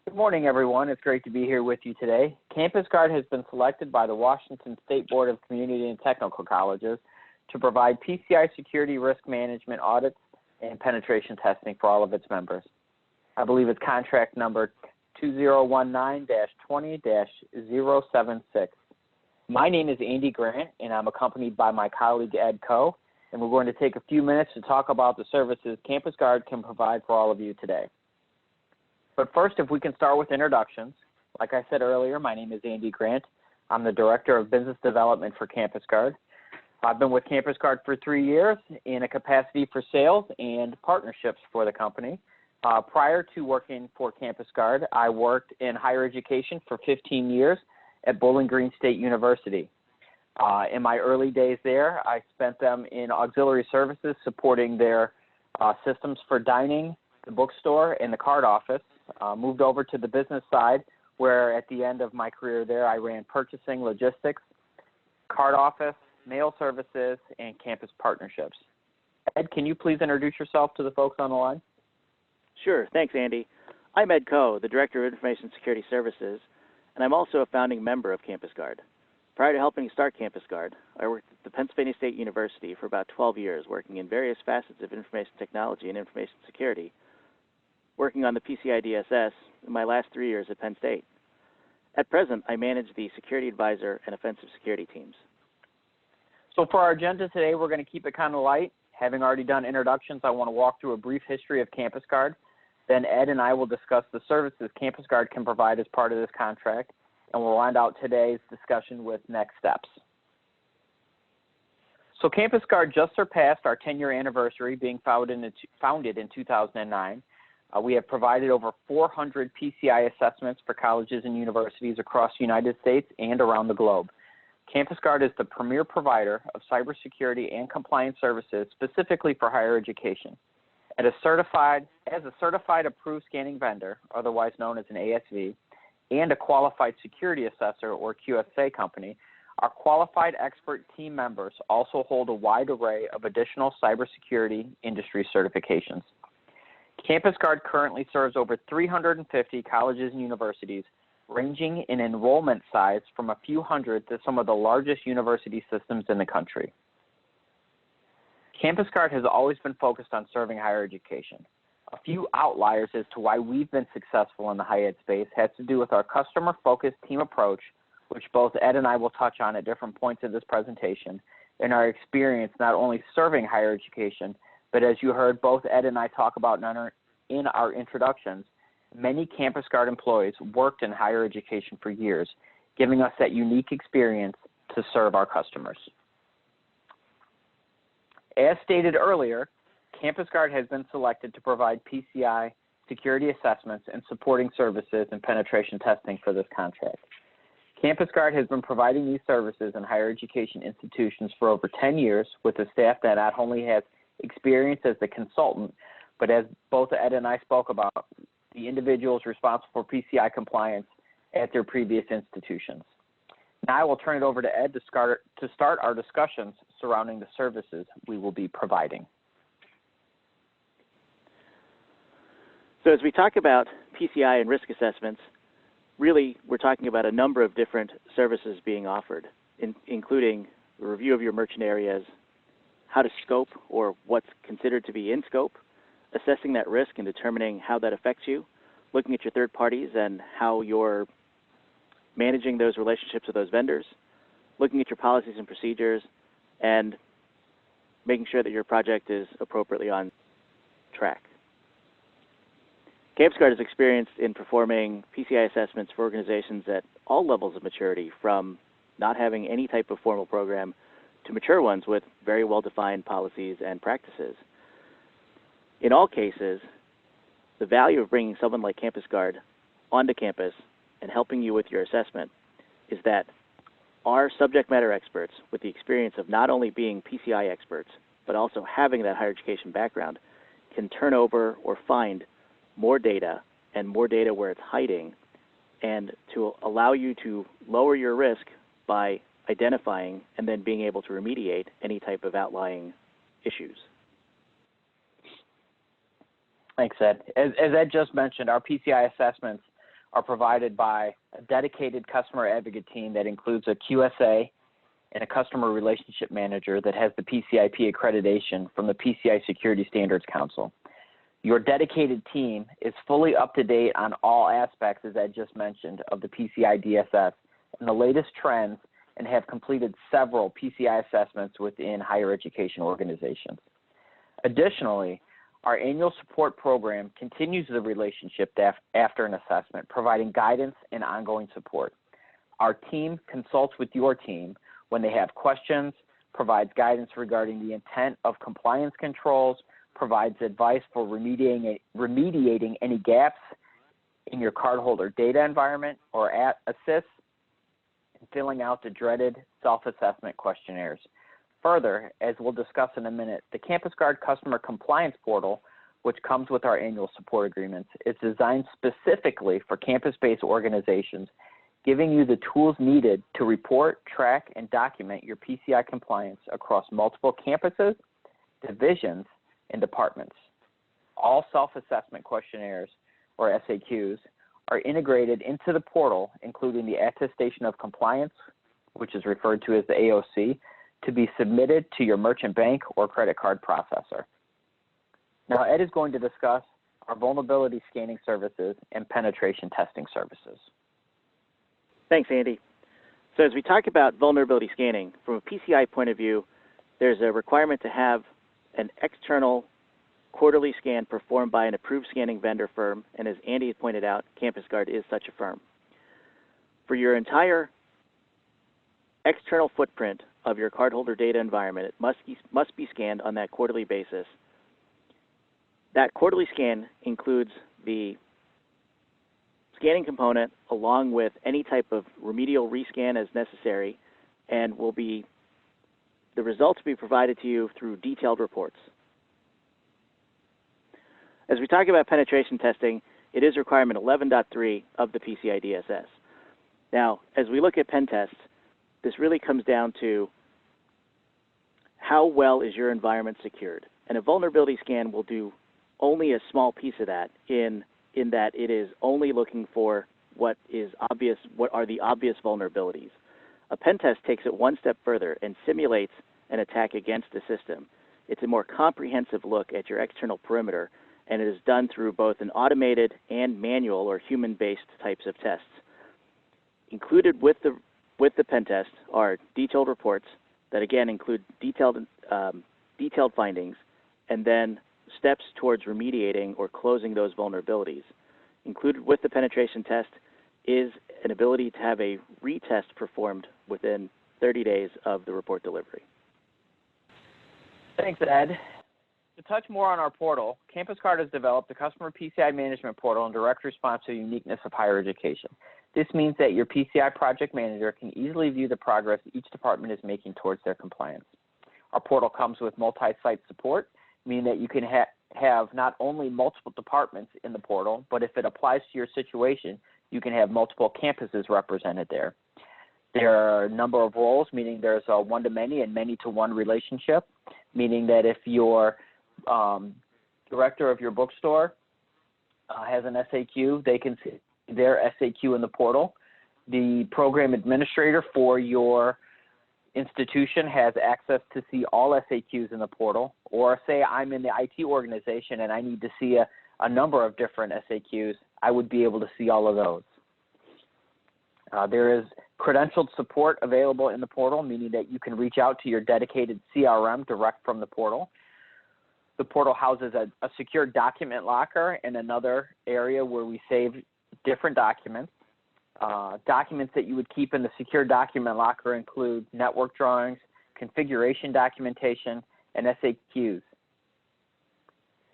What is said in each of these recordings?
Good morning, everyone. It's great to be here with you today. CampusGuard has been selected by the Washington State Board of Community and Technical Colleges to provide PCI security risk management audits and penetration testing for all of its members. I believe it's contract number 2019-20-076. My name is Andy Grant, and I'm accompanied by my colleague Ed Coe, and we're going to take a few minutes to talk about the services CampusGuard can provide for all of you today. But first, if we can start with introductions. Like I said earlier, my name is Andy Grant. I'm the Director of Business Development for CampusGuard. I've been with CampusGuard for 3 years in a capacity for sales and partnerships for the company. Prior to working for CampusGuard, I worked in higher education for 15 years at Bowling Green State University. In my early days there, I spent them in auxiliary services supporting their systems for dining, the bookstore, and the card office. Moved over to the business side, where at the end of my career there, I ran purchasing, logistics, card office, mail services, and campus partnerships. Ed, can you please introduce yourself to the folks on the line? Sure. Thanks, Andy. I'm Ed Coe, the Director of Information Security Services, and I'm also a founding member of CampusGuard. Prior to helping start CampusGuard, I worked at the Pennsylvania State University for about 12 years, working in various facets of information technology and information security, working on the PCI DSS in my last 3 years at Penn State. At present, I manage the Security Advisor and Offensive Security teams. So for our agenda today, we're going to keep it kind of light. Having already done introductions, I want to walk through a brief history of CampusGuard. Then Ed and I will discuss the services CampusGuard can provide as part of this contract, and we'll round out today's discussion with next steps. So CampusGuard just surpassed our 10-year anniversary, being founded in 2009. We have provided over 400 PCI assessments for colleges and universities across the United States and around the globe. CampusGuard is the premier provider of cybersecurity and compliance services specifically for higher education. As a certified approved scanning vendor, otherwise known as an ASV, and a qualified security assessor or QSA company, our qualified expert team members also hold a wide array of additional cybersecurity industry certifications. CampusGuard currently serves over 350 colleges and universities, ranging in enrollment size from a few hundred to some of the largest university systems in the country. CampusGuard has always been focused on serving higher education. A few outliers as to why we've been successful in the higher ed space has to do with our customer-focused team approach, which both Ed and I will touch on at different points of this presentation, and our experience not only serving higher education, but as you heard both Ed and I talk about in our introductions, many CampusGuard employees worked in higher education for years, giving us that unique experience to serve our customers. As stated earlier, CampusGuard has been selected to provide PCI security assessments and supporting services and penetration testing for this contract. CampusGuard has been providing these services in higher education institutions for over 10 years with a staff that not only has experience as the consultant, but as both Ed and I spoke about, the individuals responsible for PCI compliance at their previous institutions. Now I will turn it over to Ed to start our discussions surrounding the services we will be providing. So as we talk about PCI and risk assessments, really we're talking about a number of different services being offered, including a review of your merchant areas, how to scope or what's considered to be in scope, assessing that risk and determining how that affects you, looking at your third parties and how you're managing those relationships with those vendors, looking at your policies and procedures, and making sure that your project is appropriately on track. CampusGuard is experienced in performing PCI assessments for organizations at all levels of maturity, from not having any type of formal program to mature ones with very well-defined policies and practices. In all cases, the value of bringing someone like CampusGuard onto campus and helping you with your assessment is that our subject matter experts, with the experience of not only being PCI experts, but also having that higher education background, can turn over or find more data and more data where it's hiding, and to allow you to lower your risk by identifying and then being able to remediate any type of outlying issues. Thanks, Ed. As Ed just mentioned, our PCI assessments are provided by a dedicated customer advocate team that includes a QSA and a customer relationship manager that has the PCIP accreditation from the PCI Security Standards Council. Your dedicated team is fully up to date on all aspects, as I just mentioned, of the PCI DSS and the latest trends, and have completed several PCI assessments within higher education organizations. Additionally, our annual support program continues the relationship after an assessment, providing guidance and ongoing support. Our team consults with your team when they have questions, provides guidance regarding the intent of compliance controls, provides advice for remediating any gaps in your cardholder data environment, or assists in filling out the dreaded self-assessment questionnaires. Further, as we'll discuss in a minute, the CampusGuard Customer Compliance Portal, which comes with our annual support agreements, is designed specifically for campus-based organizations, giving you the tools needed to report, track, and document your PCI compliance across multiple campuses, divisions, and departments. All self-assessment questionnaires, or SAQs, are integrated into the portal, including the attestation of compliance, which is referred to as the AOC, to be submitted to your merchant bank or credit card processor. Now, Ed is going to discuss our vulnerability scanning services and penetration testing services. Thanks, Andy. So as we talk about vulnerability scanning, from a PCI point of view, there's a requirement to have an external quarterly scan performed by an approved scanning vendor firm, and as Andy pointed out, CampusGuard is such a firm. For your entire external footprint of your cardholder data environment, it must be scanned on that quarterly basis. That quarterly scan includes the scanning component along with any type of remedial rescan as necessary, and the results will be provided to you through detailed reports. As we talk about penetration testing, it is requirement 11.3 of the PCI DSS. Now, as we look at pen tests, this really comes down to how well is your environment secured. And a vulnerability scan will do only a small piece of that in that it is only looking for what are the obvious vulnerabilities. A pen test takes it one step further and simulates an attack against the system. It's a more comprehensive look at your external perimeter, and it is done through both an automated and manual or human-based types of tests. Included with the pen test are detailed reports that again include detailed findings, and then steps towards remediating or closing those vulnerabilities. Included with the penetration test is an ability to have a retest performed within 30 days of the report delivery. Thanks, Ed. To touch more on our portal, CampusGuard has developed the Customer PCI Management Portal in direct response to the uniqueness of higher education. This means that your PCI project manager can easily view the progress each department is making towards their compliance. Our portal comes with multi-site support, meaning that you can have not only multiple departments in the portal, but if it applies to your situation, you can have multiple campuses represented there. There are a number of roles, meaning there's a one-to-many and many-to-one relationship, meaning that if your director of your bookstore has an SAQ, they can see their SAQ in the portal. The program administrator for your institution has access to see all SAQs in the portal, or say I'm in the IT organization and I need to see a number of different SAQs, I would be able to see all of those. There is credentialed support available in the portal, meaning that you can reach out to your dedicated CRM direct from the portal. The portal houses a secure document locker and another area where we save different documents. Documents that you would keep in the secure document locker include network drawings, configuration documentation, and SAQs.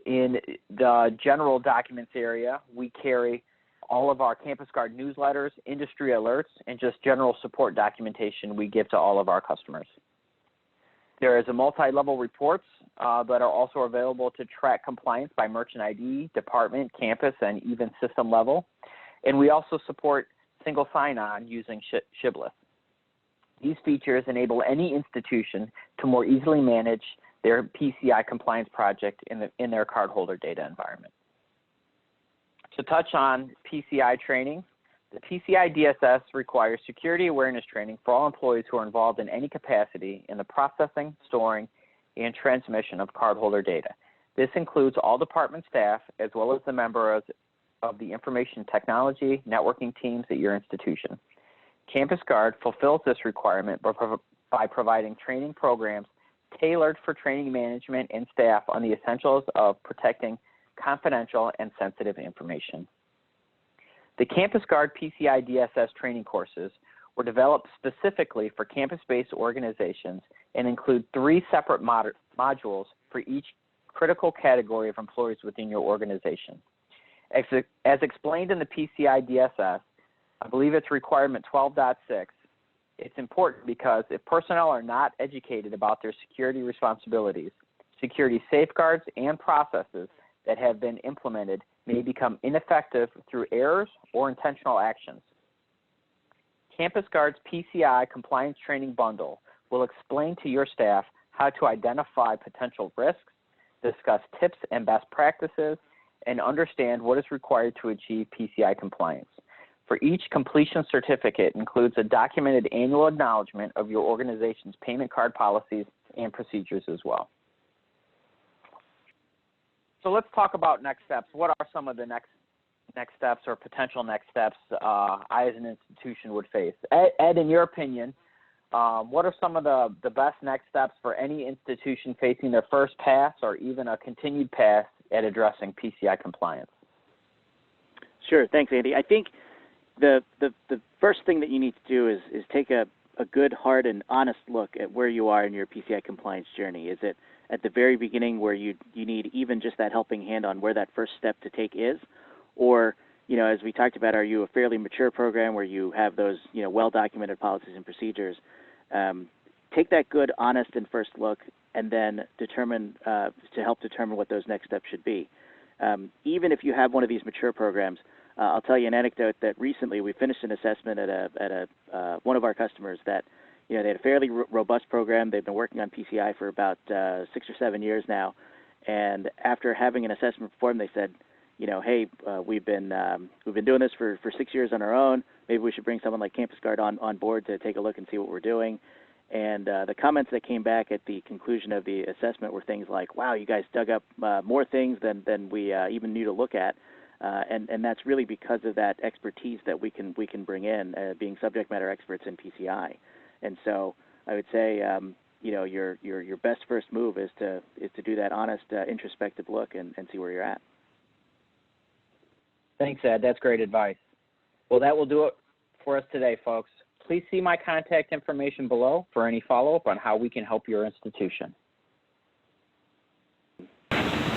In the general documents area, we carry all of our CampusGuard newsletters, industry alerts, and just general support documentation we give to all of our customers. There is a multi-level reports that are also available to track compliance by merchant ID, department, campus, and even system level. And we also support single sign-on using Shibboleth. These features enable any institution to more easily manage their PCI compliance project in their cardholder data environment. To touch on PCI training, the PCI DSS requires security awareness training for all employees who are involved in any capacity in the processing, storing, and transmission of cardholder data. This includes all department staff as well as the members of the information technology networking teams at your institution. CampusGuard fulfills this requirement by providing training programs tailored for training management and staff on the essentials of protecting confidential and sensitive information. The CampusGuard PCI DSS training courses were developed specifically for campus-based organizations and include 3 separate modules for each critical category of employees within your organization. As explained in the PCI DSS, I believe it's requirement 12.6, it's important because if personnel are not educated about their security responsibilities, security safeguards and processes that have been implemented may become ineffective through errors or intentional actions. CampusGuard's PCI compliance training bundle will explain to your staff how to identify potential risks, discuss tips and best practices, and understand what is required to achieve PCI compliance. For each completion certificate includes a documented annual acknowledgement of your organization's payment card policies and procedures as well. So let's talk about next steps. What are some of the next steps or potential next steps I as an institution would face? Ed, in your opinion, what are some of the best next steps for any institution facing their first pass or even a continued pass at addressing PCI compliance? Sure. Thanks, Andy. I think the first thing that you need to do is take a good, hard, and honest look at where you are in your PCI compliance journey. Is it at the very beginning where you need even just that helping hand on where that first step to take is? Or, as we talked about, are you a fairly mature program where you have those, well-documented policies and procedures? Take that good, honest, and first look, and then determine to help determine what those next steps should be. Even if you have one of these mature programs, I'll tell you an anecdote that recently we finished an assessment at one of our customers that, they had a fairly robust program. They've been working on PCI for about 6 or 7 years now, and after having an assessment performed, they said, hey, we've been doing this for 6 years on our own. Maybe we should bring someone like CampusGuard on board to take a look and see what we're doing. And the comments that came back at the conclusion of the assessment were things like, wow, you guys dug up more things than we even knew to look at. And that's really because of that expertise that we can bring in, being subject matter experts in PCI. And so I would say, your best first move is to do that honest, introspective look and see where you're at. Thanks, Ed. That's great advice. Well, that will do it for us today, folks. Please see my contact information below for any follow-up on how we can help your institution.